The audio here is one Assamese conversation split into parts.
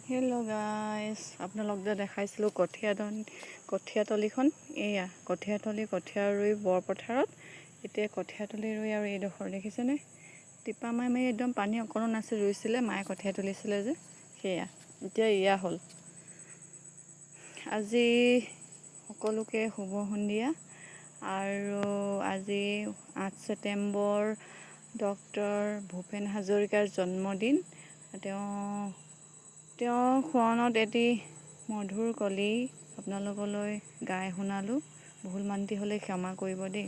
হেল্ল' গাইজ, আপোনালোক যে দেখাইছিলোঁ কঠীয়াতলীখন, এয়া কঠীয়াতলী, কঠীয়া ৰুই বৰপথাৰত। এতিয়া কঠীয়াতলী ৰুই আৰু এইডোখৰ দেখিছেনে, টিপা মাৰি একদম পানী অকণো নাছিল, ৰুইছিলে মায়ে কঠীয়া তুলিছিলে যে, সেয়া এতিয়া এয়া হ'ল। আজি সকলোকে শুভ সন্ধিয়া। আৰু আজি 8 ছেপ্টেম্বৰ ডক্টৰ ভূপেন হাজৰিকাৰ জন্মদিন। তেওঁৰ সোঁৱৰণত এটি মধুৰ কলি আপোনালোকলৈ গাই শুনালোঁ। ভুল মান্তি হ'লে ক্ষমা কৰিব দেই।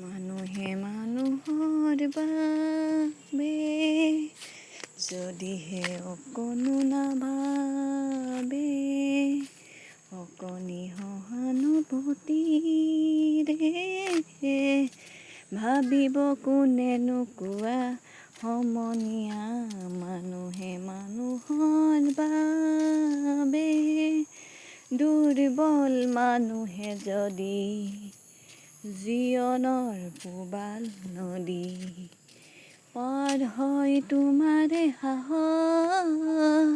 মানুহে মানুহৰ বাবে যদিহে অকণো নাভাবে, অকণি সহানুভূতিৰে ভাবিব কোনেনো কোৱা সমনীয়া। মানুহে মানুহৰ বাবে দুৰ্বল, মানুহে যদি জীৱনৰ প্ৰবাল নদী। পদ হয় তোমাৰে সাহস,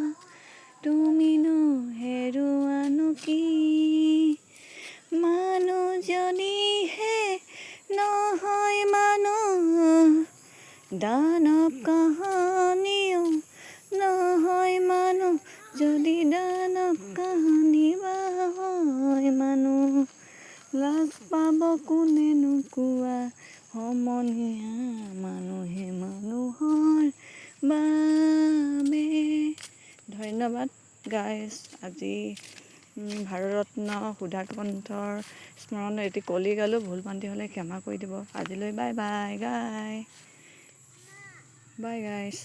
তুমিনো হেৰুৱানো কি। মানুহ যদিহে নহয় মানুহ, দানৱ কাহানিও নহয় মানুহ। যদি দানৱ কাহানি বা হয় মানুহ, লাজ পাব কোনেনো কোৱা সমনীয়া। মানুহে মানুহৰ বাবে। ধন্যবাদ গাইজ। আজি ভাৰতৰত্ন সুধাকান্তৰ স্মৰণত এটি কলি গালোঁ। ভুল ভ্ৰান্তি হ'লে ক্ষমা কৰি দিব। আজিলৈ বাই বাই গাইজ।